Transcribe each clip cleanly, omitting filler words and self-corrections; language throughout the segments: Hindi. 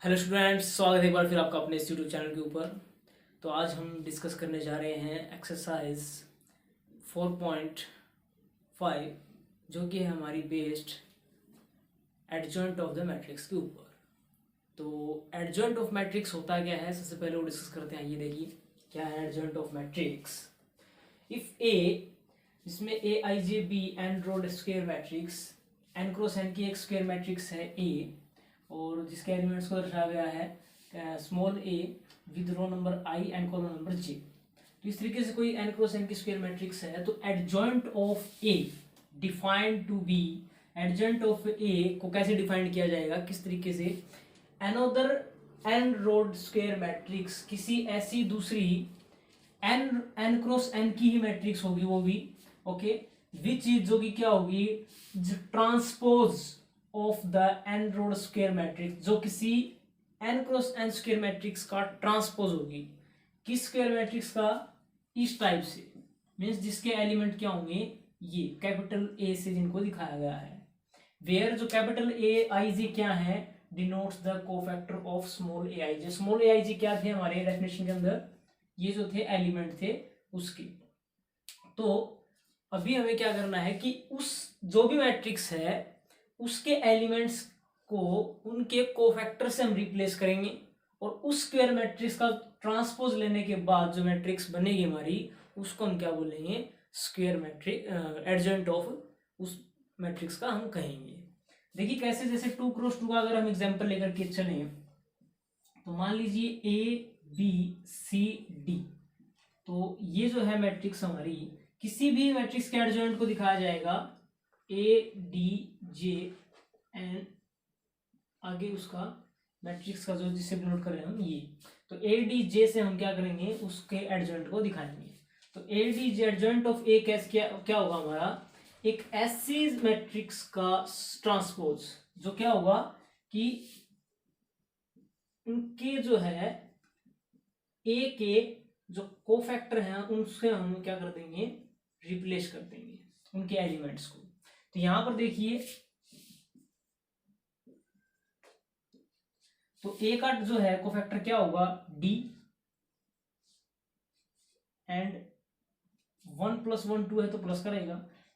हेलो स्टूडेंट्स, स्वागत है एक बार फिर आपका अपने इस यूट्यूब चैनल के ऊपर। तो आज हम डिस्कस करने जा रहे हैं एक्सरसाइज 4.5 जो कि है हमारी based adjoint of the matrix के ऊपर। तो एडजॉइंट ऑफ मैट्रिक्स होता क्या है, सबसे पहले वो डिस्कस करते हैं। ये देखिए क्या है adjoint of matrix. If A, जिसमें A I J be N rowed square matrix, N cross N की एक स्क्वायर मैट्रिक्स है ए, और जिसके एलिमेंट्स को दर्शाया गया है small A with row number I and column number J. तो इस तरीके से कोई एन क्रॉस एन की स्क्वायर मैट्रिक्स है तो adjoint of A defined to be, adjoint of A को कैसे डिफाइंड किया जाएगा, किस तरीके से, another N rowed square matrix, किसी ऐसी दूसरी एन एन क्रॉस एन की ही मैट्रिक्स होगी वो भी, ओके, विच चीज जो कि क्या होगी, transpose of the n rowed square matrix, जो किसी n cross n square matrix का ट्रांसपोज होगी। किस स्क्वायर मैट्रिक्स का? इस टाइप से, मीन्स जिसके एलिमेंट क्या होंगे, ये कैपिटल ए से जिनको दिखाया गया है। वेयर जो कैपिटल ए आई जी क्या है, denotes the cofactor of small A I J. Small A I J क्या थे हमारे डेफिनेशन के अंदर, ये जो थे एलिमेंट थे उसके। तो अभी हमें क्या करना है कि उस जो भी मैट्रिक्स है उसके एलिमेंट्स को उनके कोफैक्टर से हम रिप्लेस करेंगे, और उस स्क्वायर मैट्रिक्स का ट्रांसपोज लेने के बाद जो मैट्रिक्स बनेगी हमारी, उसको हम क्या बोलेंगे, स्क्वायर मैट्रिक्स, एडजॉइंट ऑफ उस मैट्रिक्स का हम कहेंगे। देखिए कैसे, जैसे 2x2 का अगर हम एग्जांपल लेकर के चलें तो मान लीजिए ए बी सी डी, तो ये जो है मैट्रिक्स हमारी, किसी भी मैट्रिक्स के एडजॉइंट को दिखाया जाएगा ए डी जे एन, आगे उसका मैट्रिक्स का जो जिसे नोट कर रहे हैं हम ये, तो ए डी जे से हम क्या करेंगे, उसके एडजॉइंट को दिखाएंगे। तो A D J adjoint of A कैसे क्या होगा हमारा, एक ऐसी मैट्रिक्स का ट्रांसपोज जो क्या होगा कि उनके जो है ए के जो कोफैक्टर हैं उनसे हम क्या कर देंगे, रिप्लेस कर देंगे उनके एलिमेंट्स को। तो यहां पर देखिए, तो ए का जो है कोफैक्टर क्या होगा, डी, एंड 1 + 1 2 है तो प्लस करेगा।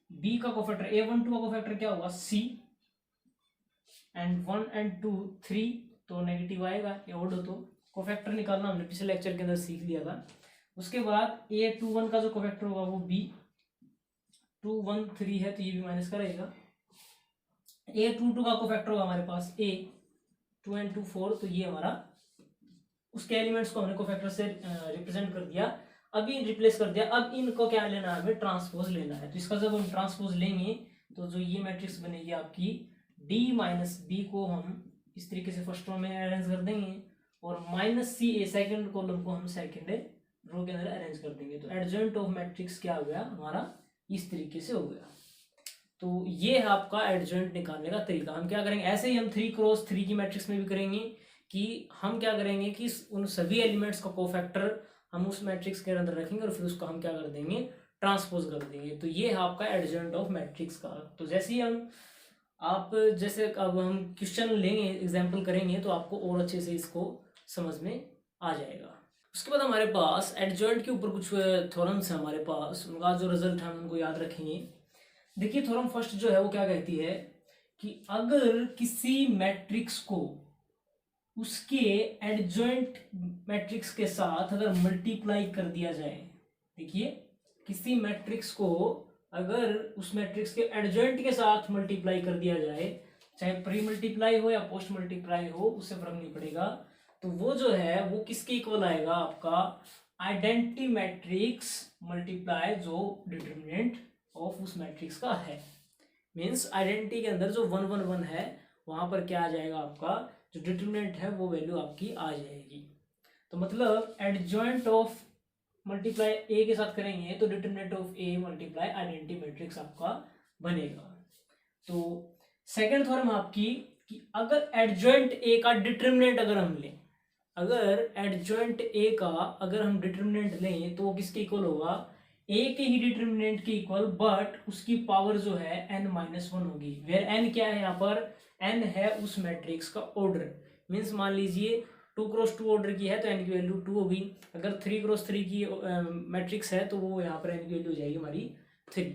बी का कोफैक्टर A12 का कोफैक्टर क्या होगा, सी, एंड 1 और 2 3 तो नेगेटिव आएगा, ये ओड हो तो कोफैक्टर निकालना हमने पिछले लेक्चर के अंदर सीख लिया था। उसके बाद A21 का जो कोफैक्टर होगा वो B, 2 1 3 है तो ये भी माइनस करेगा। A22 का कोफैक्टर होगा हमारे पास A, 2 और 2 4, तो ये हमारा उसके एलिमेंट्स को हमने कोफैक्टर से रिप्रेजेंट कर दिया, अभी रिप्लेस कर दिया। अब इनको क्या लेना है, हमें ट्रांसपोज लेना है। तो इसका जब हम ट्रांसपोज लेंगे तो जो ये मैट्रिक्स बनेगी आपकी, D - B को हम इस तरीके से फर्स्ट रो में अरेंज कर देंगे, और -CA सेकंड कॉलम को हम सेकंड रो के अंदर अरेंज कर देंगे। तो एडजॉइंट ऑफ मैट्रिक्स क्या हो गया हमारा, इस तरीके से हो गया। तो ये है आपका एडजॉइंट निकालने का तरीका। हम क्या करेंगे, ऐसे ही हम 3x3 की मैट्रिक्स में भी करेंगे कि हम क्या करेंगे कि उन सभी एलिमेंट्स का कोफैक्टर हम उस मैट्रिक्स के अंदर रखेंगे और फिर उसको हम क्या कर देंगे, ट्रांसपोज कर देंगे। तो ये है आपका एडजॉइंट ऑफ मैट्रिक्स का। तो जैसे ही हम आप जैसे अब हम क्वेश्चन लेंगे, एग्जाम्पल करेंगे, तो आपको और अच्छे से इसको समझ में आ जाएगा। उसके बाद हमारे पास एडजॉइंट के ऊपर कुछ थ्योरम्स है हमारे पास, उनका जो रिजल्ट है हम उनको याद रखेंगे। देखिए थ्योरम फर्स्ट जो है वो क्या कहती है कि अगर किसी मैट्रिक्स को उसके एडजॉइंट मैट्रिक्स के साथ अगर मल्टीप्लाई कर दिया जाए, देखिए किसी मैट्रिक्स को अगर उस मैट्रिक्स के एडजॉइंट के साथ मल्टीप्लाई कर दिया जाए, चाहे प्री मल्टीप्लाई हो या पोस्ट मल्टीप्लाई हो, उससे फर्क नहीं पड़ेगा, तो वो जो है वो किसके इक्वल आएगा, आपका आइडेंटिटी मैट्रिक्स मल्टीप्लाई जो डिटरमिनेंट ऑफ उस मैट्रिक्स का है। मीन्स आइडेंटिटी के अंदर जो 1 1 1 है वहां पर क्या आ जाएगा, आपका जो डिटरमिनेंट है वो वैल्यू आपकी आ जाएगी। तो मतलब एडजॉइंट ऑफ मल्टीप्लाई ए के साथ करेंगे तो determinant of A multiply identity matrix आपका बनेगा। तो सेकंड थ्योरम आपकी कि अगर एडजॉइंट ए का डिटरमिनेंट अगर हम लें, अगर एडजॉइंट ए का अगर हम डिटरमिनेंट लें तो वो किसके इक्वल होगा, ए के ही डिटरमिनेंट के इक्वल, बट उसकी पावर जो है n - 1 होगी। वेयर n क्या है यहाँ पर, n है उस मैट्रिक्स का ऑर्डर, मीन्स मान लीजिए 2x2 ऑर्डर की है तो एन की वैल्यू 2 होगी। अगर 3x3 की मैट्रिक्स है तो वो यहाँ पर एन की वैल्यू हो जाएगी हमारी 3।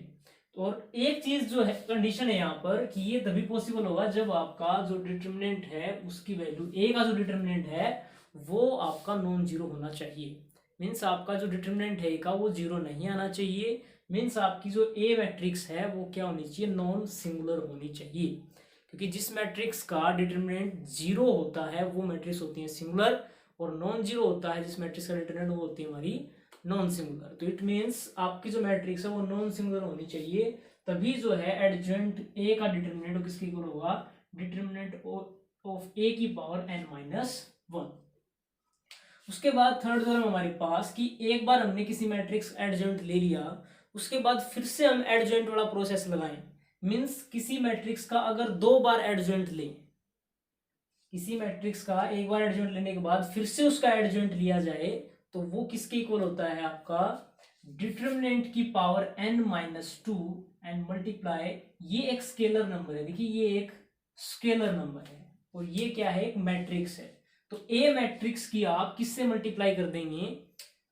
और एक चीज जो है कंडीशन है यहाँ पर कि ये तभी पॉसिबल होगा जब आपका जो डिटर्मिनेंट है उसकी वैल्यू ए का जो डिटर्मिनेंट है वो आपका नॉन जीरो होना चाहिए। मीन्स आपका जो डिटर्मिनेंट है ए का वो जीरो नहीं आना चाहिए। मीन्स आपकी जो ए मैट्रिक्स है वो क्या होनी चाहिए, नॉन सिंगुलर होनी चाहिए। क्योंकि जिस मैट्रिक्स का डिटर्मिनेंट जीरो होता है वो मैट्रिक्स होती है सिंगुलर, और नॉन जीरो होता है जिस मैट्रिक्स का डिटर्मिनेंट वो होती है हमारी नॉन सिंगुलर। तो इट मीन्स आपकी जो मैट्रिक्स है वो नॉन सिंगुलर होनी चाहिए, तभी जो है एडजेंट ए का डिटर्मिनेंट किसके इक्वल होगा, डिटर्मिनेंट ऑफ ए की पावर n-1। उसके बाद थर्ड थ्योरम हमारे पास कि एक बार हमने किसी मैट्रिक्स एडजेंट ले लिया उसके बाद फिर से हम एडजेंट वाला प्रोसेस लगाएं। मीन्स किसी मैट्रिक्स का अगर 2 बार एडजेंट लें, किसी मैट्रिक्स का एक बार एडजेंट लेने के बाद फिर से उसका एडजेंट लिया जाए तो वो किसके इक्वल होता है, आपका डिटर्मिनेंट की पावर n-2 एंड मल्टीप्लाई, ये एक स्केलर नंबर है। देखिए ये एक स्केलर नंबर है और ये क्या है, एक मैट्रिक्स है। तो ए मैट्रिक्स की आप किससे मल्टीप्लाई कर देंगे,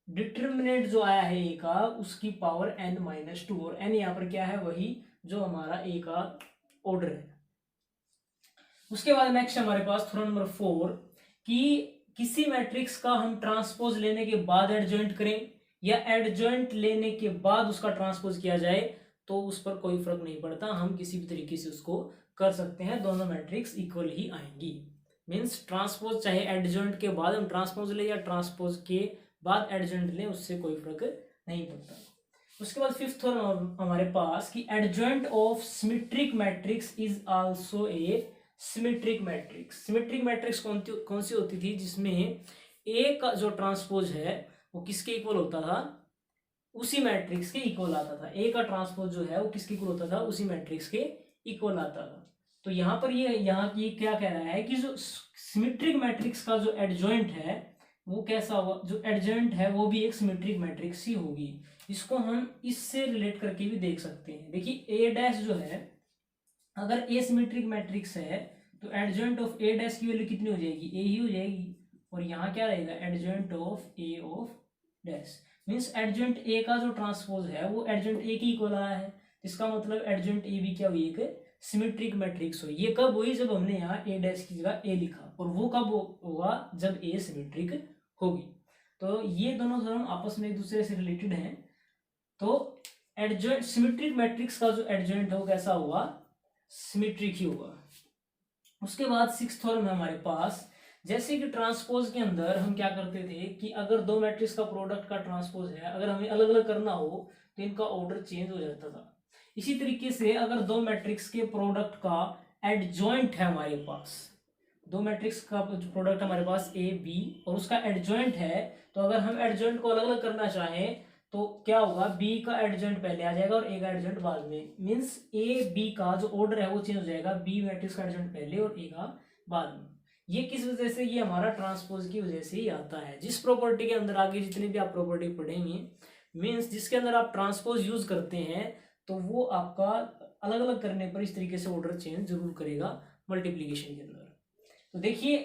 डिटर्मिनेंट जो आया है ए का उसकी पावर n-2, और n यहाँ पर क्या है, वही जो हमारा ए का ऑर्डर है। उसके बाद नेक्स्ट हमारे पास थ्योरम नंबर 4 कि किसी मैट्रिक्स का हम ट्रांसपोज लेने के बाद एडजॉइंट करें या एडजॉइंट लेने के बाद उसका ट्रांसपोज किया जाए तो उस पर कोई फर्क नहीं पड़ता, हम किसी भी तरीके से उसको कर सकते हैं, दोनों मैट्रिक्स इक्वल ही आएंगी। मीन्स ट्रांसपोज चाहे एडजॉइंट के बाद हम ट्रांसपोज लें या ट्रांसपोज के बाद एडजॉइंट लें, उससे कोई फर्क नहीं पड़ता। उसके बाद फिफ्थ थ्योरम हमारे पास कि adjoint of symmetric matrix is also a symmetric matrix. Symmetric matrix कौन सी होती थी, जिसमें ए का जो ट्रांसपोज है वो किसके इक्वल होता था, उसी मैट्रिक्स के इक्वल आता था। ए का ट्रांसपोज जो है वो किसके इक्वल होता था, उसी मैट्रिक्स के इक्वल आता था। तो यहाँ पर ये यहाँ की क्या कह रहा है कि जो सिमेट्रिक मैट्रिक्स का जो एडजॉइंट है वो कैसा होगा, जो एडजॉइंट है वो भी एक सिमेट्रिक मैट्रिक्स ही होगी। इसको हम इससे रिलेट करके भी देख सकते हैं। देखिए ए डैश जो है, अगर ए सिमेट्रिक मैट्रिक्स है तो एडजॉइंट ऑफ ए डैश की वैल्यू कितनी हो जाएगी, ए ही हो जाएगी, और यहाँ क्या रहेगा, adjoint of A of dash. Means adjoint A का जो ट्रांसपोज है वो एडजॉइंट ए की इक्वल आया है, इसका मतलब एडजॉइंट ए भी क्या हुई, एक सिमेट्रिक मैट्रिक्स हो। ये कब हुई, जब हमने यहाँ ए डैश की जगह ए लिखा, और वो कब होगा, जब ए सिमेट्रिक होगी। तो ये दोनों थ्योरम आपस में एक दूसरे से रिलेटेड हैं। तो एडजॉइंट सिमेट्रिक मैट्रिक्स का जो एडजॉइंट है वो कैसा होगा, सिमेट्रिक ही होगा। उसके बाद सिक्स्थ थ्योरम है हमारे पास, जैसे कि ट्रांसपोज के अंदर हम क्या करते थे कि अगर दो मैट्रिक्स का प्रोडक्ट का ट्रांसपोज है, अगर हमें अलग अलग करना हो तो इनका ऑर्डर चेंज हो जाता था। इसी तरीके से अगर दो मैट्रिक्स के प्रोडक्ट का एडजॉइंट है हमारे पास, दो मैट्रिक्स का प्रोडक्ट हमारे पास ए बी और उसका एडजॉइंट है, तो अगर हम एडजॉइंट को अलग अलग करना चाहें तो क्या होगा, बी का एडजॉइंट पहले आ जाएगा और ए का एडजॉइंट बाद में। मीन्स ए बी का जो ऑर्डर है वो चेंज हो जाएगा, बी मैट्रिक्स का एडजॉइंट पहले और ए का बाद में। ये किस वजह से, ये हमारा ट्रांसपोज की वजह से ही आता है। जिस प्रॉपर्टी के अंदर आगे जितनी भी आप प्रॉपर्टी पढ़ेंगे, मीन्स जिसके अंदर आप ट्रांसपोज यूज करते हैं तो वो आपका अलग अलग करने पर इस तरीके से ऑर्डर चेंज जरूर करेगा मल्टीप्लीकेशन के अंदर। तो देखिए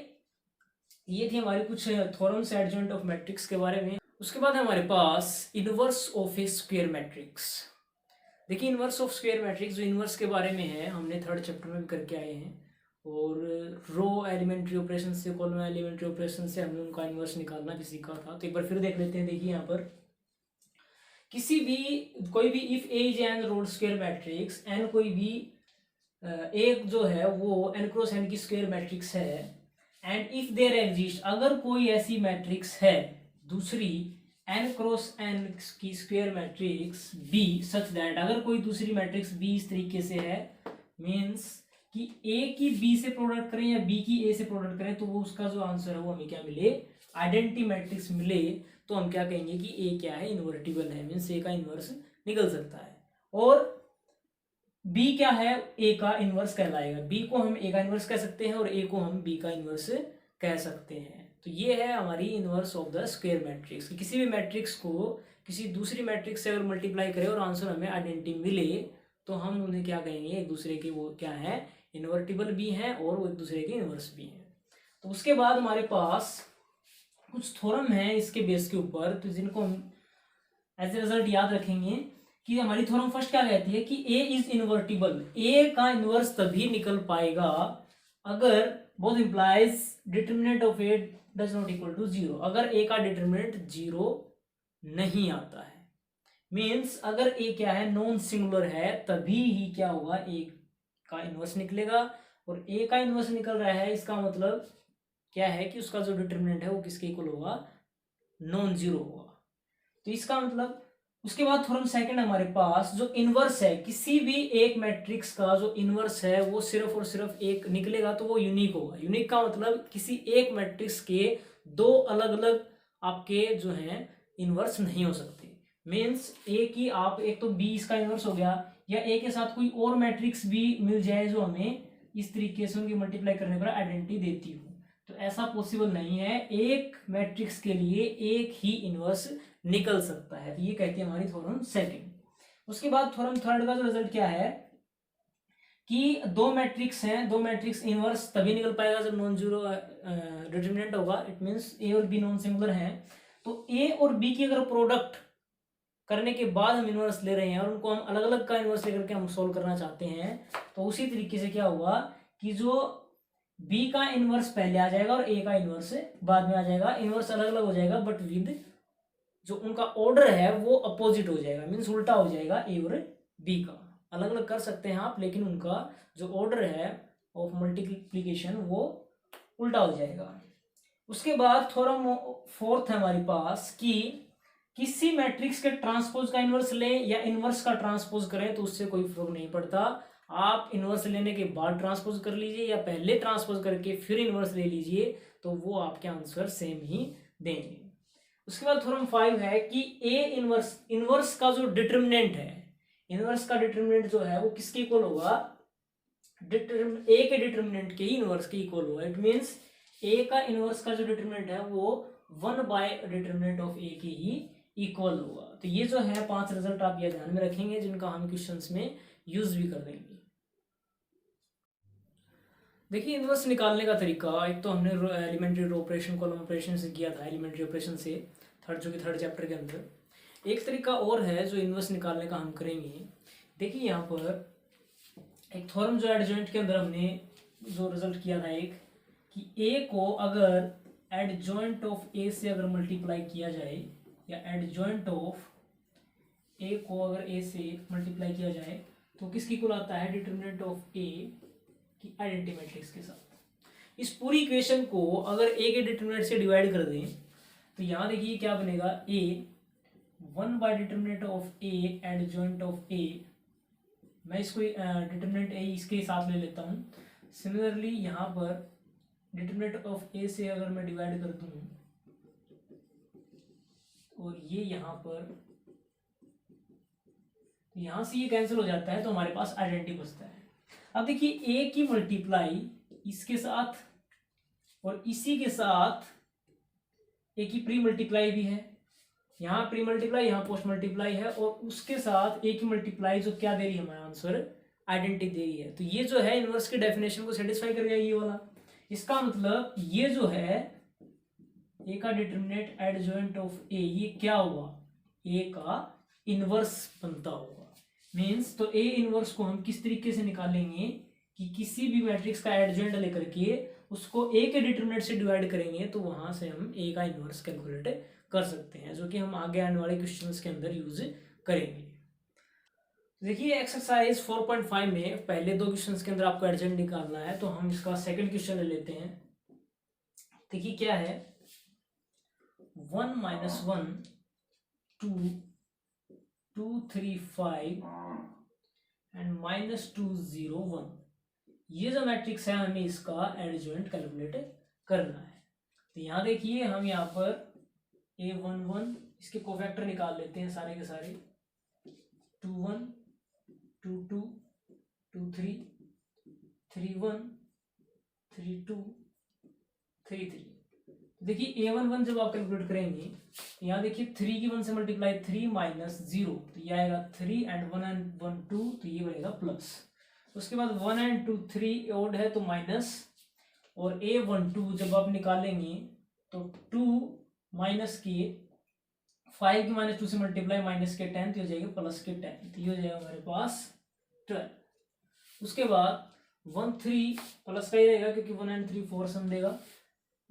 ये थी हमारी कुछ थ्योरम्स एडजॉइंट ऑफ मैट्रिक्स के बारे में। उसके बाद हमारे पास inverse of a square matrix. देखिए इनवर्स ऑफ स्क्वायर मैट्रिक्स जो इनवर्स के बारे में है, हमने थर्ड चैप्टर में भी करके आए हैं, और रो एलिमेंट्री ऑपरेशन से, कॉलम एलिमेंट्री ऑपरेशन से हमने उनका इनवर्स निकालना भी सीखा था। तो एक बार फिर देख लेते हैं। देखिए यहाँ पर किसी भी कोई भी if A is n rowed square matrix, n कोई भी एक जो है वो एन क्रॉस एन की स्क्वायर मैट्रिक्स है, एंड इफ देयर एग्जिस्ट, अगर कोई ऐसी मैट्रिक्स है दूसरी एन क्रॉस एन की square matrix B such that, अगर कोई दूसरी मैट्रिक्स बी इस तरीके से है, मीन्स कि ए की बी से प्रोडक्ट करें या बी की ए से प्रोडक्ट करें तो वो उसका जो आंसर है वो हमें क्या मिले, आइडेंटिटी मैट्रिक्स मिले, तो हम क्या कहेंगे कि ए क्या है, इन्वर्टिबल है, मीन्स ए का इन्वर्स निकल सकता है। और बी क्या है, ए का इन्वर्स कहलाएगा। बी को हम ए का इन्वर्स कह सकते हैं और ए को हम बी का इन्वर्स कह सकते हैं। तो ये है हमारी inverse of the square matrix. किसी भी मैट्रिक्स को किसी दूसरी मैट्रिक्स से अगर मल्टीप्लाई करें और आंसर हमें आइडेंटिटी मिले तो हम उन्हें क्या कहेंगे, एक दूसरे के वो क्या है, इन्वर्टिबल भी हैं और वो एक दूसरे के इनवर्स भी हैं। तो उसके बाद हमारे पास कुछ थ्योरम है इसके बेस के ऊपर, तो जिनको हम एज ए रिजल्ट याद रखेंगे कि हमारी थ्योरम फर्स्ट क्या कहती है कि ए इज इनवर्टिबल, ए का इनवर्स तभी निकल पाएगा अगर both implies determinant of A does not equal to zero, अगर ए का डिटर्मिनेंट जीरो नहीं आता है। मीन्स अगर ए क्या है, नॉन सिंगुलर है, तभी ही क्या होगा, ए का इनवर्स निकलेगा। और ए का इनवर्स निकल रहा है, इसका मतलब क्या है कि उसका जो डिटर्मिनेंट है वो किसके इक्वल होगा, नॉन जीरो होगा। तो इसका मतलब उसके बाद थ्योरम सेकंड हमारे पास जो इनवर्स है, किसी भी एक मैट्रिक्स का जो इनवर्स है वो सिर्फ और सिर्फ एक निकलेगा तो वो यूनिक होगा। यूनिक का मतलब किसी एक मैट्रिक्स के दो अलग अलग आपके जो हैं इनवर्स नहीं हो सकते। मीन्स ए की आप एक तो बी इसका इनवर्स हो गया, या ए के साथ कोई और मैट्रिक्स भी मिल जाए जो हमें इस तरीके से उनकी मल्टीप्लाई करने पर आइडेंटिटी देती हो, तो ऐसा पॉसिबल नहीं है। एक मैट्रिक्स के लिए एक ही इनवर्स निकल सकता है। तो ये कहती है हमारी थ्योरम सेकंड। उसके बाद थ्योरम थर्ड का जो रिजल्ट क्या है कि दो मैट्रिक्स हैं, दो मैट्रिक्स इनवर्स तभी निकल पाएगा जब नॉन जीरो डिटरमिनेंट होगा। इट मींस ए और बी नॉन सिंगुलर हैं, तो ए और बी की अगर प्रोडक्ट करने के बाद हम इनवर्स ले रहे हैं और उनको हम अलग अलग का इनवर्स लेकर के हम सोल्व करना चाहते हैं, तो उसी तरीके से क्या होगा कि जो बी का इनवर्स पहले आ जाएगा और ए का इनवर्स बाद में आ जाएगा। इनवर्स अलग अलग हो जाएगा बट विद जो उनका ऑर्डर है वो अपोजिट हो जाएगा, मीन्स उल्टा हो जाएगा ए और बी का। अलग अलग कर सकते हैं आप, लेकिन उनका जो ऑर्डर है ऑफ मल्टीप्लीकेशन वो उल्टा हो जाएगा। उसके बाद थ्योरम फोर्थ है हमारे पास कि किसी मैट्रिक्स के ट्रांसपोज का इनवर्स लें या इनवर्स का ट्रांसपोज करें तो उससे कोई फर्क नहीं पड़ता। आप इनवर्स लेने के बाद ट्रांसपोज कर लीजिए या पहले ट्रांसपोज करके फिर इनवर्स ले लीजिए, तो वो आपके आंसर सेम ही देंगे। उसके बाद थ्योरम 5 है कि ए इनवर्स, इनवर्स का जो डिटरमिनेंट है, इनवर्स का डिटरमिनेंट जो है वो किसके इक्वल होगा, ए के डिटरमिनेंट के ही इनवर्स के इक्वल होगा। इट मींस ए का इनवर्स का जो डिटरमिनेंट है वो 1 बाय डिटरमिनेंट ऑफ ए के ही इक्वल होगा। तो ये जो है 5 रिजल्ट आप ये ध्यान में रखेंगे, जिनका हम क्वेश्चंस में यूज भी कर देंगे। देखिए इनवर्स निकालने का तरीका, एक तो हमने elementary row operation, column operation से किया था, एलिमेंट्री ऑपरेशन से थर्ड चैप्टर के अंदर। एक तरीका और है जो इनवर्स निकालने का हम करेंगे। देखिए यहाँ पर एक थ्योरम जो एडजॉइंट के अंदर हमने जो रिजल्ट किया था एक, कि ए को अगर एडजॉइंट ऑफ ए से अगर मल्टीप्लाई किया जाए, या एडजॉइंट ऑफ ए को अगर ए से मल्टीप्लाई किया जाए तो किसकी इक्वल आता है, डिटरमिनेंट ऑफ ए की आइडेंटिटी मैट्रिक्स के साथ। इस पूरी इक्वेशन को अगर ए के डिटरमिनेंट से डिवाइड कर दें तो यहाँ देखिए क्या बनेगा, A 1 by determinant of A adjoint of A. मैं इसको डिटरमिनेंट ए इसके साथ ले लेता हूँ। सिमिलरली यहाँ पर डिटरमिनेंट ऑफ ए से अगर मैं डिवाइड कर दूँ और ये यहाँ पर, यहाँ से ये कैंसिल हो जाता है तो हमारे पास आइडेंटिटी बचता है। अब देखिए ए की मल्टीप्लाई इसके साथ और इसी के साथ ए की प्री मल्टीप्लाई भी है, यहाँ प्री मल्टीप्लाई यहाँ पोस्ट मल्टीप्लाई है, और उसके साथ ए की मल्टीप्लाई जो क्या दे रही है हमारा आंसर, आइडेंटिटी दे रही है। तो ये जो है इनवर्स की डेफिनेशन को सेटिस्फाई करेगा ये वाला। इसका मतलब ये जो है ए का डिटरमिनेंट एडजॉइंट ऑफ ए, ये क्या हुआ, ए का इनवर्स बनता होगा। मीन्स तो ए इनवर्स को हम किस तरीके से निकालेंगे कि किसी भी मैट्रिक्स का एडजॉइंट लेकर के उसको ए के डिटरमिनेंट से डिवाइड करेंगे तो वहां से हम ए का इनवर्स कैलकुलेट कर सकते हैं, जो कि हम आगे आने वाले क्वेश्चंस के अंदर यूज करेंगे। देखिए एक्सरसाइज 4.5 में पहले दो क्वेश्चंस के अंदर आपको एडजॉइंट निकालना है, तो हम इसका सेकंड क्वेश्चन ले लेते हैं। देखिए क्या है, 1 - 1 2 2 3 5 एंड -2 0 1, ये जो मैट्रिक्स है हमें इसका एडजॉइंट कैलकुलेट करना है। तो यहाँ देखिए हम यहाँ पर A11 इसके कोफैक्टर निकाल लेते हैं सारे के सारे, 21 22 23 31 32 33। देखिए A11 जब आप कैलकुलेट करेंगे यहाँ देखिए 3 की 1 से मल्टीप्लाई 3 - 0, तो ये आएगा 3 एंड 1 एंड 1 2, तो ये बनेगा प्लस। उसके बाद 1 एंड 2 3 ओड है तो माइनस, और A12 जब आप निकालेंगे तो 2 माइनस के 5 की माइनस 2 से मल्टीप्लाई माइनस के 10 तो हो जाएगा प्लस के 10, तो ये हो जाएगा हमारे पास 12। उसके बाद 1 3 प्लस का ही रहेगा क्योंकि 1 एंड 3 4 सम देगा।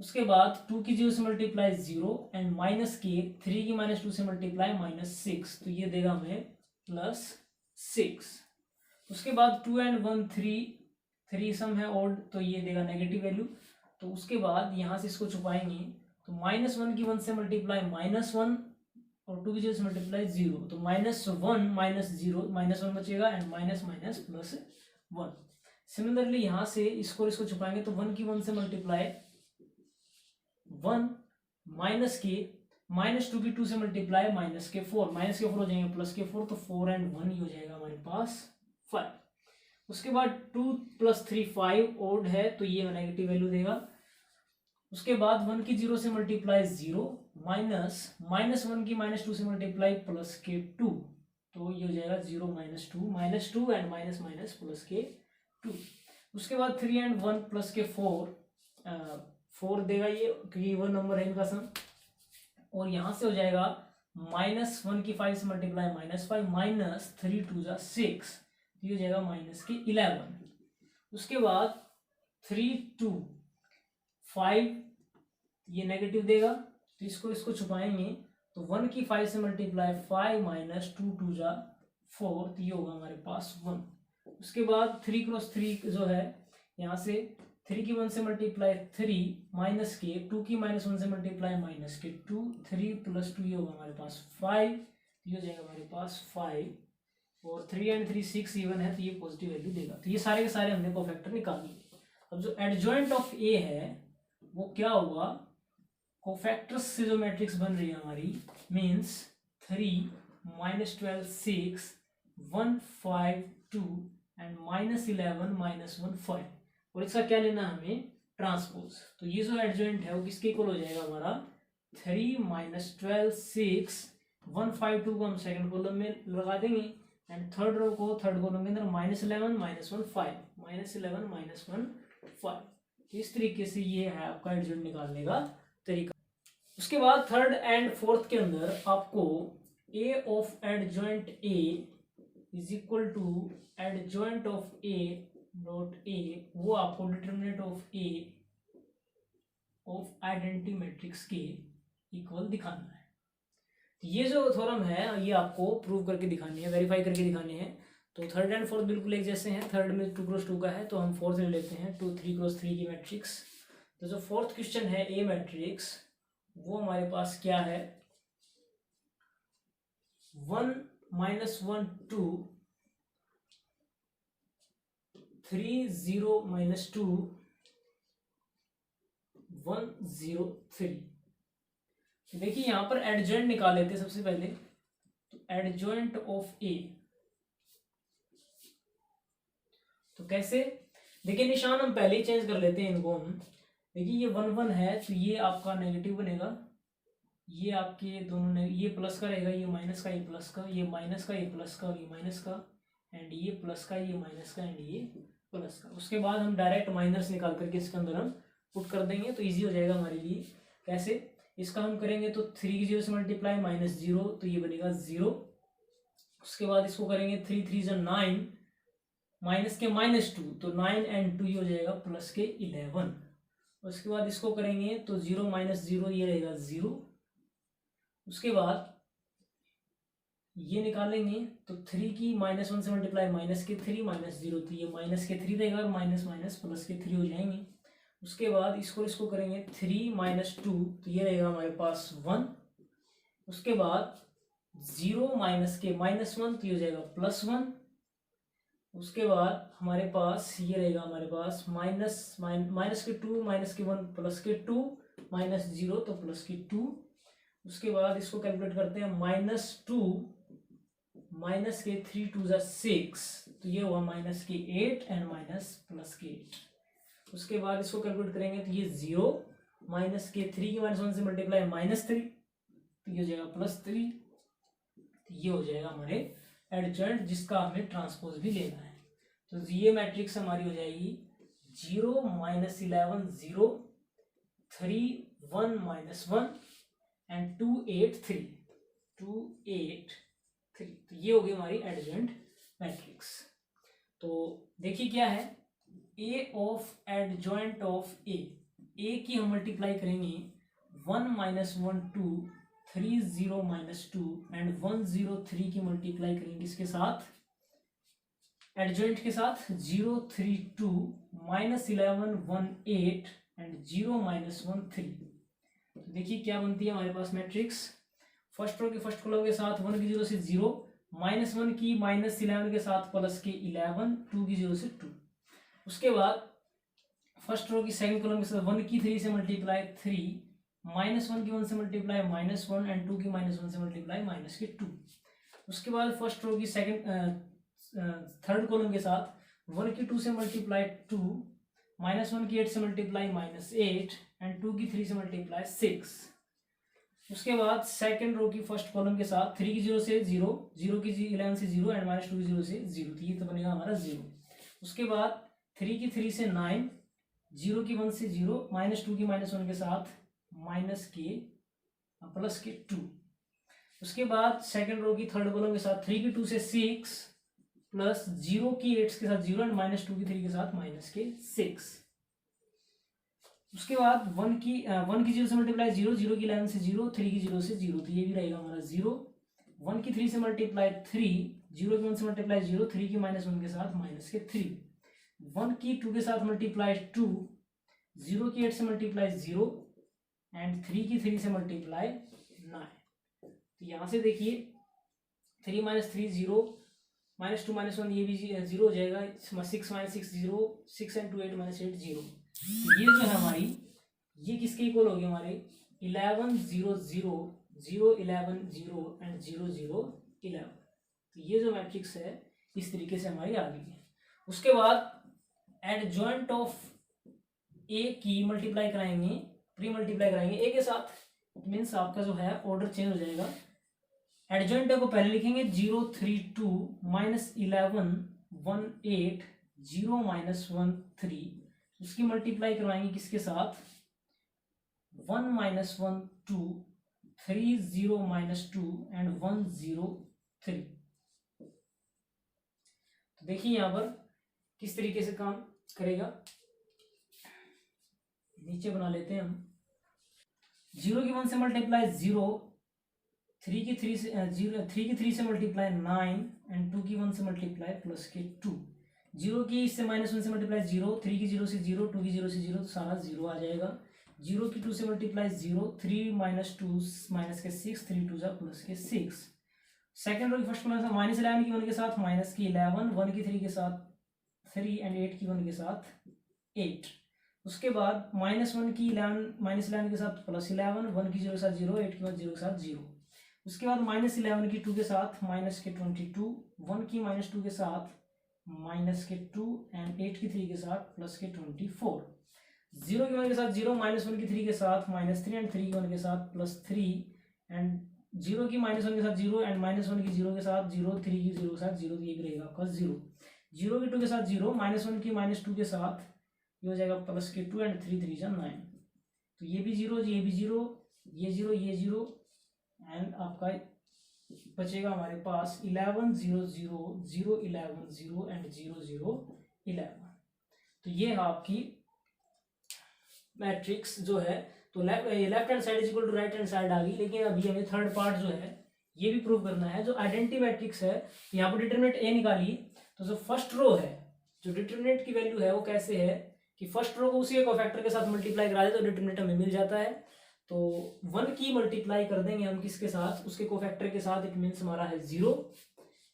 उसके बाद 2 की 0 से मल्टीप्लाई 0 एंड माइनस के 3 की माइनस 2 से मल्टीप्लाई -6, तो ये देगा हमें +6। उसके बाद 2 एंड 1 3 सम है ऑड, तो ये देगा नेगेटिव वैल्यू। तो उसके बाद यहाँ से इसको छुपाएंगे तो -1 की 1 से मल्टीप्लाई -1 और 2 की 0 से मल्टीप्लाई 0, तो -1 -0 -1 बचेगा एंड माइनस माइनस +1। सिमिलरली यहाँ से इसको छुपाएंगे तो 1 की 1 से मल्टीप्लाई 1 माइनस के -2 की 2 से मल्टीप्लाई -4 हो जाएंगे +4, तो 4 एंड 1 ही हो जाएगा हमारे पास 5। उसके बाद 2 + 3 5 ओड है, तो ये नेगेटिव वैल्यू देगा। उसके बाद 1 की 0 से मल्टीप्लाई 0 -1 की -2 से मल्टीप्लाई +2, तो ये हो जाएगा 0 -2 एंड माइनस माइनस +2। उसके बाद 3 एंड 1 +4 देगा ये, क्योंकि वन नंबर है इनका सम। और यहाँ से हो जाएगा -1 की 5 से मल्टीप्लाई -5 -3 2 जा 6, ये हो जाएगा -11। उसके बाद 3 2 5 ये नेगेटिव देगा, तो इसको छुपाएंगे तो 1 की 5 से मल्टीप्लाई 5 -2 2 जा 4, तो ये होगा हमारे पास 1। उसके बाद 3 × 3 जो है, यहाँ से 3 की 1 से मल्टीप्लाई 3 माइनस के 2 की -1 से मल्टीप्लाई -2 3 + 2 ये होगा हमारे पास 5, ये हो जाएगा हमारे पास 5। और 3 एंड 3 6 इवन है, तो ये पॉजिटिव वैल्यू देगा। तो ये सारे के सारे हमने कोफैक्टर निकाल लिए। अब जो एडजॉइंट ऑफ ए है वो क्या होगा, कोफैक्टर्स से जो मैट्रिक्स बन रही है हमारी, मीन्स 3 -12 6 1 5 2 एंड -11 -1 5, और इसका क्या लेना है हमें, ट्रांसपोज। तो ये जो एडजॉइंट है वो किसके इक्वल हो जाएगा हमारा, 3 -12 6 1 5 2 को हम सेकंड कॉलम में लगा देंगे एंड थर्ड रो को थर्ड कॉलम के अंदर -11 -1 5 -11 -1 5। तो इस तरीके से ये है आपका एडजॉइंट निकालने का तरीका। उसके बाद थर्ड एंड फोर्थ के अंदर आपको A of adjoint A is equal to adjoint of A dot A, वो आपको determinant of A of identity matrix के इक्वल दिखाना है। ये जो थ्योरम है ये आपको प्रूव करके दिखानी है, वेरीफाई करके दिखानी है। तो थर्ड एंड फोर्थ बिल्कुल एक जैसे हैं, थर्ड में 2 × 2 का है, तो हम फोर्थ ले लेते हैं 2 3 × 3 की मैट्रिक्स। तो जो फोर्थ क्वेश्चन है ए मैट्रिक्स, वो हमारे पास क्या है, 1 -1 2 3 0 -2 1 0 3। देखिए यहाँ पर एडजॉइंट निकाल लेते हैं सबसे पहले। तो एडजॉइंट ऑफ ए, तो कैसे, देखिए निशान हम पहले ही चेंज कर लेते हैं इनको हम। देखिए ये 1 1 है, तो ये आपका नेगेटिव बनेगा, ये आपके दोनों ये प्लस का रहेगा, ये माइनस का, ये प्लस का, ये माइनस का, ये प्लस का, और ये माइनस का, एंड ये प्लस का, ये माइनस का, एंड ये प्लस का। उसके बाद हम डायरेक्ट माइनस निकाल करके इसके अंदर हम पुट कर देंगे, तो इजी हो जाएगा हमारे लिए। कैसे, इसका हम करेंगे तो 3 की 0 से मल्टीप्लाई -0, तो ये बनेगा 0। उसके बाद इसको करेंगे 3 3 × 9 माइनस के -2, तो 9 एंड 2 ये हो जाएगा प्लस के 11। उसके बाद इसको करेंगे तो 0 -0 ये रहेगा 0। उसके बाद ये निकालेंगे तो 3 की -1 से मल्टीप्लाई -3 -0, तो ये -3 रहेगा और माइनस माइनस +3 हो जाएंगे। उसके बाद इसको करेंगे 3 - 2, तो ये रहेगा हमारे पास 1। उसके बाद 0 के -1, तो ये हो जाएगा +1। उसके बाद हमारे पास ये रहेगा हमारे पास -2 -1 +2 -0, तो +2। उसके बाद इसको कैलकुलेट करते हैं, -2 -3 2 = 6, तो ये हुआ -8 एंड +8। उसके बाद इसको कैलकुलेट करेंगे तो ये 0 -3 की -1 से मल्टीप्लाई -3, तो ये हो जाएगा +3। तो ये हो जाएगा हमारे एडजॉइंट, जिसका हमें ट्रांसपोज भी लेना है। तो ये मैट्रिक्स हमारी हो जाएगी 0 माइनस 11 0, 3 1 माइनस 1 एंड 2 8 3, 2 8 3। तो ये हो गई हमारी एडजॉइंट मैट्रिक्स। तो देखिए क्या है, ए ऑफ एडजॉइंट ऑफ ए की हम मल्टीप्लाई करेंगे 1 माइनस 1 2, 3 0 माइनस 2 एंड 1 0 3 की मल्टीप्लाई करेंगे इसके साथ, एडजॉइंट के साथ 0 3 2 माइनस 11 1 8 एंड 0 माइनस 1 3। तो देखिए क्या बनती है हमारे पास मैट्रिक्स, फर्स्ट रो के फर्स्ट कॉलम के साथ 1 की 0 से 0, माइनस 1 की माइनस 11 के साथ प्लस के 11, 2 की 0 से 2। उसके बाद फर्स्ट रो की सेकंड कॉलम के साथ 1 की 3 से मल्टीप्लाई 3, माइनस 1 की 1 से मल्टीप्लाई माइनस 1 एंड 2 की माइनस 1 से मल्टीप्लाई माइनस के 2। उसके बाद फर्स्ट रो की सेकंड थर्ड कॉलम के साथ 1 की 2 से मल्टीप्लाई 2, माइनस 1 की 8 से मल्टीप्लाई माइनस 8 एंड 2 की 3 से मल्टीप्लाई 6। उसके बाद सेकंड रो की फर्स्ट कॉलम के साथ 3 की 0 से 0, 0 की 11 से 0 एंड माइनस 2 की 0 से 0, तो ये तो बनेगा हमारा 0। उसके बाद 3 की 3 से 9, 0 की 1 से 0, माइनस 2 की माइनस 1 के साथ माइनस के प्लस के 2। उसके बाद सेकंड रो की थर्ड कॉलम के साथ 3 की 2 से 6, प्लस 0 की 8 के साथ 0 एंड माइनस 2 की 3 के साथ माइनस के 6। उसके बाद 1 की 0 से मल्टीप्लाई 0, 0 की 11 से 0, 3 की 0 से 0, तो ये भी रहेगा हमारा 0। 1 की 3 से मल्टीप्लाई 3, 0 की 1 से मल्टीप्लाई 0, 3 की माइनस 1 के साथ माइनस के 3। 1 की 2 के साथ मल्टीप्लाई 2, 0 की 8 से मल्टीप्लाई 0 एंड 3 की 3 से मल्टीप्लाई 9। तो यहाँ से देखिए 3 माइनस 3 0, माइनस 2 माइनस 1 ये भी 0 हो जाएगा, 6 माइनस 6 0, 6 एंड 2 8 माइनस 8 0। ये जो है हमारी, ये किसके इक्वल होगी हमारे 11 0 0, 0 11 0 एंड 0 0 11। तो ये जो मैट्रिक्स है इस तरीके से हमारी आ गई है। उसके बाद एडजॉइंट ऑफ ए की मल्टीप्लाई कराएंगे, प्री मल्टीप्लाई कराएंगे ए के साथ, मीन्स आपका जो है ऑर्डर चेंज हो जाएगा। एडजॉइंट को पहले लिखेंगे 0 3 2 माइनस 11 1 8 0 माइनस 1 3, उसकी मल्टीप्लाई करवाएंगे किसके साथ 1 माइनस 1 2, 3 0 माइनस 2 एंड 1 0 3। तो देखिए यहां पर किस तरीके से काम करेगा, नीचे बना लेते हैं हम। 0 की 1 से मल्टीप्लाई 0, 3 की 3 से 3 की 3 से मल्टीप्लाई 9 एंड 2 की 1 से मल्टीप्लाई प्लस के 2। 0 की इससे माइनस 1 से मल्टीप्लाई 0, 3 की 0 से 0, 2 की 0 से 0, तो सारा 0 आ जाएगा। 0 की 2 से मल्टीप्लाई 0, 3 माइनस 2 माइनस के 6, 3 2 प्लस के 6। सेकंड रो की फर्स्ट कॉलम माइनस 11 की 1 के साथ माइनस की 11, 1 की 3 के साथ 3 एंड 8 की 1 के साथ 8। उसके बाद माइनस 1 की 11 माइनस 11 के साथ प्लस 11, 1 की 0 के साथ 0, 8 की 1 0 के साथ 0। उसके बाद माइनस 11 की 2 के साथ माइनस के 22, 1 की माइनस 2 के साथ माइनस के 2 एंड 8 की 3 के साथ प्लस के 24। 0 की 1 के साथ 0, माइनस 1 की 3 के साथ माइनस 3 एंड 3 की 1 के साथ प्लस 3 एंड 0 की माइनस 1 के साथ 0 एंड माइनस 1 की 0 के साथ 0, 3 की 0 के साथ 0, तो ये भी रहेगा आपका 0। 0 की 2 के साथ 0, माइनस 1 की माइनस 2 के साथ ये हो जाएगा प्लस के 2 एंड 3 3 9, तो ये भी 0, ये भी 0, ये 0, ये 0 एंड आपका बचेगा हमारे पास 11 0 0 0 11 0 एंड 0 0 11। तो ये है आपकी मैट्रिक्स जो है। तो left hand side is equal to right hand side आ गई, लेकिन अभी हमें थर्ड पार्ट जो है ये भी प्रूव करना है। जो आइडेंटिटी मैट्रिक्स है, यहाँ पर डिटरमिनेंट ए निकाली, तो जो फर्स्ट रो है, जो डिटरमिनेंट की वैल्यू है वो कैसे है कि फर्स्ट रो को उसी एक फैक्टर के साथ मल्टीप्लाई करा दे तो डिटरमिनेंट हमें मिल जाता है। तो 1 की मल्टीप्लाई कर देंगे हम किसके साथ, उसके कोफैक्टर के साथ, इट मीन्स हमारा है 0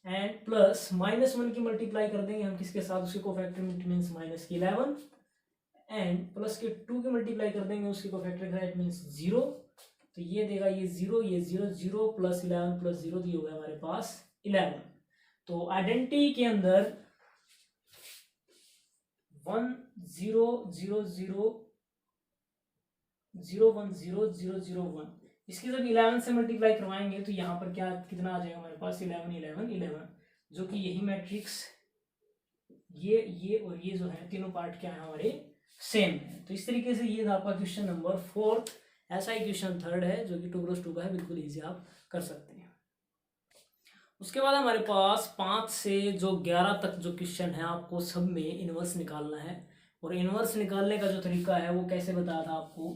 एंड प्लस माइनस 1 की मल्टीप्लाई कर देंगे हम किसके साथ, उसके कोफैक्टर इट मीन्स माइनस की 11 एंड प्लस के 2 की मल्टीप्लाई कर देंगे उसके कोफैक्टर के साथ, इट मीन्स 0। तो ये देगा ये 0, ये 0 0 प्लस 11 प्लस 0, तो ये होगा हमारे पास 11। तो आइडेंटिटी के अंदर 1 0 0 0 0 1 0 0 0 1, इसकी जब 11 से मल्टीप्लाई करवाएंगे तो यहाँ पर क्या कितना आ जाएगा हमारे पास 11 11 11, जो कि यही मैट्रिक्स ये और ये जो है तीनों पार्ट क्या है हमारे सेम है। तो इस तरीके से ये था आपका क्वेश्चन नंबर 4। ऐसा ही क्वेश्चन 3 है जो कि 2x2 का है, बिल्कुल इजी आप कर सकते हैं। उसके बाद हमारे पास 5 से जो 11 तक जो क्वेश्चन है आपको सब में इनवर्स निकालना है। और इनवर्स निकालने का जो तरीका है वो कैसे बताया था आपको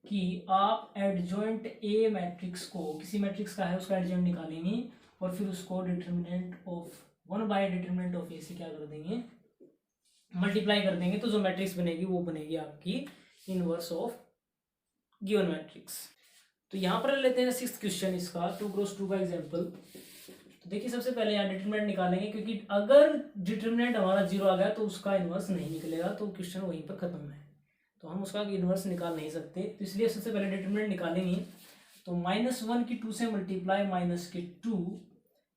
कि आप एडजॉइंट ए मैट्रिक्स को, किसी मैट्रिक्स का है उसका एडजॉइंट निकालेंगे और फिर उसको determinant of 1 by determinant of A से क्या कर देंगे, मल्टीप्लाई कर देंगे, तो जो मैट्रिक्स बनेगी वो बनेगी आपकी इनवर्स ऑफ गिवन मैट्रिक्स। तो यहाँ पर लेते हैं 6th क्वेश्चन इसका 2x2 का एग्जांपल। तो देखिए सबसे पहले यहाँ डिटरमिनेंट निकालेंगे, क्योंकि अगर डिटरमिनेंट हमारा 0 आ गया तो उसका इनवर्स नहीं निकलेगा, तो क्वेश्चन वहीं पर खत्म है, तो हम उसका इनवर्स निकाल नहीं सकते। तो इसलिए सबसे पहले डिटरमिनेंट निकालेंगे। तो -1 की 2 से मल्टीप्लाई -2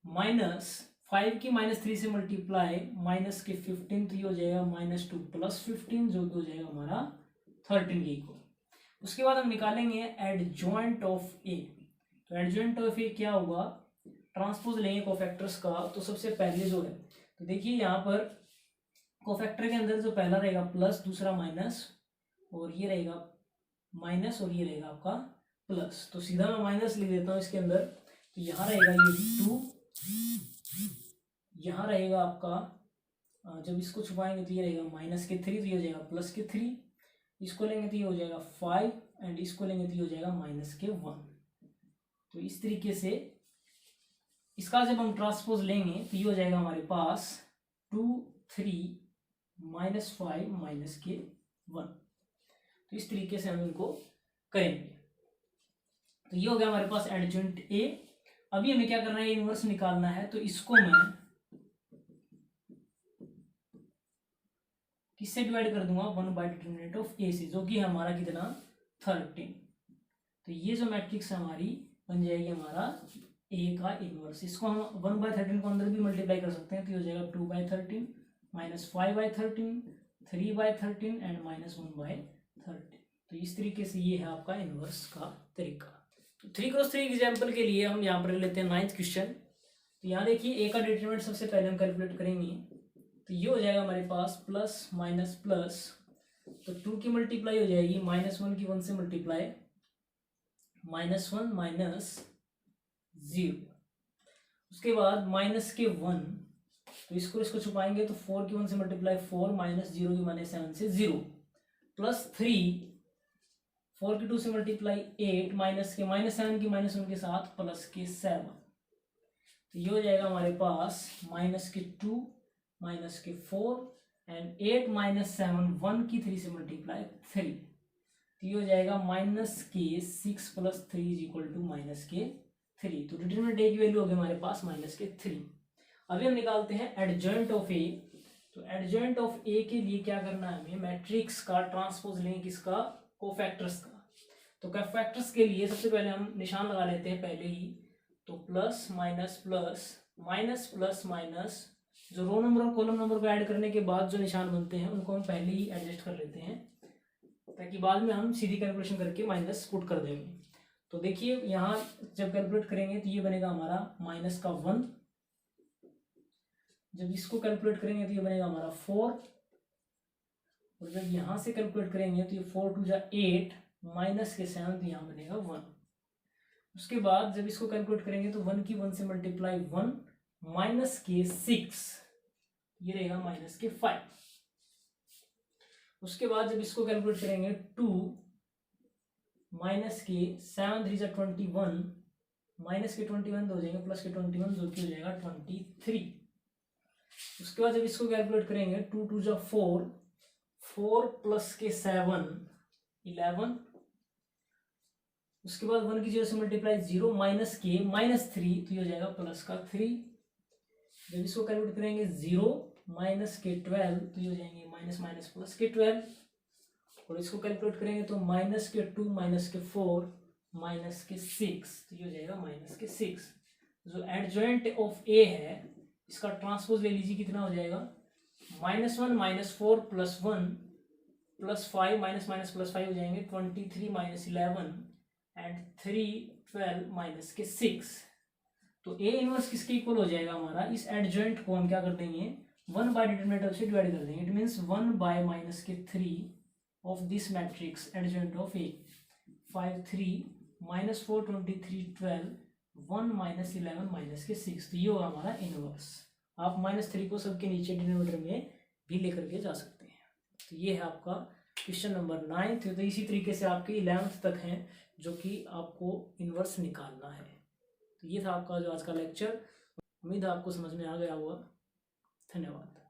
-5 की -3 से मल्टीप्लाई -15, तो ये हो जाएगा -2 + 15 जो कि हो जाएगा हमारा 13 के इक्वल। उसके बाद हम निकालेंगे एडजॉइंट ऑफ ए। तो एडजॉइंट ऑफ ए क्या होगा, ट्रांसपोज लेंगे कोफैक्टर्स का। तो सबसे पहले जो है, तो देखिए यहाँ पर कोफैक्टर के अंदर जो पहला रहेगा प्लस, दूसरा माइनस, और ये रहेगा माइनस और ये रहेगा आपका प्लस। तो सीधा मैं माइनस लिख देता हूँ इसके अंदर। तो यहाँ रहेगा ये 2, यहाँ रहेगा आपका जब इसको छुपाएंगे तो ये रहेगा -3, तो ये हो जाएगा +3, इसको लेंगे तो ये हो जाएगा 5 एंड इसको लेंगे तो ये हो जाएगा -1। तो इस तरीके से इसका जब हम ट्रांसपोज लेंगे तो ये हो जाएगा हमारे पास 2 3 -5 -1। तो इस तरीके से हम इनको करेंगे। तो ये हो गया हमारे पास एडजॉइंट ए। अभी हमें क्या करना है, इनवर्स निकालना है। तो इसको मैं किससे डिवाइड कर दूंगा, 1 बाय डिटरमिनेंट ऑफ ए से, जो कि हमारा कितना 13। तो ये जो मैट्रिक्स हमारी बन जाएगी हमारा ए का इनवर्स। इसको हम 1/13 को अंदर भी मल्टीप्लाई कर सकते हैं, तो ये हो जाएगा 2/13 -5/13 3/13 एंड -1/13। तो इस तरीके से ये है आपका इनवर्स का तरीका। तो 3x3 एग्जाम्पल के लिए हम यहाँ पर लेते हैं 9th क्वेश्चन। तो यहाँ देखिए ए का डिटरमिनेंट सबसे पहले हम कैलकुलेट करेंगे। तो ये हो जाएगा हमारे पास प्लस माइनस प्लस, तो 2 की मल्टीप्लाई हो जाएगी -1 की 1 से मल्टीप्लाई -1 -0। उसके बाद -1, तो इसको छुपाएंगे तो 4 की 1 से मल्टीप्लाई 4 -0 की -7 से 0 +3, 4 की 2 से मल्टीप्लाई 8 -7 की -1 के साथ +7। तो ये हो जाएगा हमारे पास -2 -4 एंड 8 -7 1 की 3 से मल्टीप्लाई 3। तो ये हो जाएगा -6 + 3 = -3। तो डिटरमिनेंट ए की वैल्यू होगी हमारे पास -3। अभी हम निकालते हैं एडजॉइंट ऑफ ए। तो एडजॉइंट ऑफ ए के लिए क्या करना है, हमें मैट्रिक्स का ट्रांसपोज लेंगे, किसका, कोफैक्टर्स का। तो कोफैक्टर्स के लिए सबसे पहले हम निशान लगा लेते हैं पहले ही। तो plus minus plus minus plus minus, जो रो नंबर और कॉलम नंबर को ऐड करने के बाद जो निशान बनते हैं उनको हम पहले ही एडजस्ट कर लेते हैं, ताकि बाद में हम सीधी कैलकुलेशन करके माइनस पुट कर देंगे। तो देखिए यहाँ जब कैलकुलेट करेंगे तो ये बनेगा हमारा -1। जब इसको कैलकुलेट करेंगे तो ये बनेगा हमारा 4, और जब यहाँ से कैलकुलेट करेंगे तो ये 4 2 जा 8 -7, तो यहाँ बनेगा 1। उसके बाद जब इसको कैलकुलेट करेंगे तो 1 की 1 से मल्टीप्लाई 1 -6, ये रहेगा -5। उसके बाद जब इसको कैलकुलेट करेंगे 2 -7 3 जा 21 -21 तो हो जाएंगे +21, जो कि हो जाएगा 23। उसके बाद जब इसको कैलकुलेट करेंगे 2 2 जा 4 4 +7 11। उसके बाद 1 की 0 से मल्टीप्लाई 0 -3, तो ये हो जाएगा +3। जब इसको कैलकुलेट करेंगे 0 -12, तो ये हो जाएंगे -12। और इसको कैलकुलेट करेंगे तो -2 -4 -6, तो ये हो जाएगा -6। जो एडजॉइंट ऑफ ए है इसका ट्रांसपोज ले लीजिए, कितना हो जाएगा -1 -4 +1 +5 -5 हो जाएंगे 23 -11 एंड 3 12 -6। तो ए इनवर्स किसके इक्वल हो जाएगा हमारा, इस एडजॉइंट को हम क्या कर देंगे 1 बाय डिटरमिनेंट से डिवाइड कर देंगे, it means 1 by -3 of this matrix adjoint of A 5 3 -4 23 12 1 -11 -6, तो ये होगा हमारा इनवर्स। आप -3 को सबके नीचे डिनोमिनेटर में भी लेकर के जा सकते हैं। तो ये है आपका क्वेश्चन नंबर 9। तो इसी तरीके से आपके 11th तक हैं जो कि आपको इनवर्स निकालना है। तो ये था आपका जो आज का लेक्चर। उम्मीद है आपको समझ में आ गया होगा। धन्यवाद।